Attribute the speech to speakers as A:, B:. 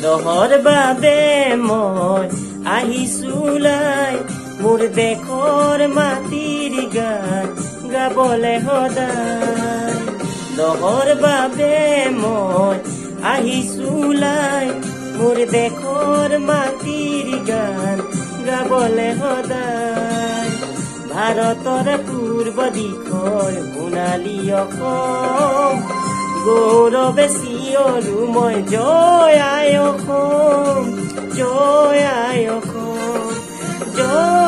A: দহৰ বাবে মই আহিছোলাই মোৰ দেশৰ মাটিৰ গান গাবলে সদায় দহৰ বাবে মই আহিছোলাই মোৰ দেশৰ মাটিৰ গান গাবলে সদায় ভাৰতৰ পূৰ্ব দিশৰ সোণালী অসম গৌৰৱে চিঞৰো মই জয় আই অসম জয় আই অসম জয়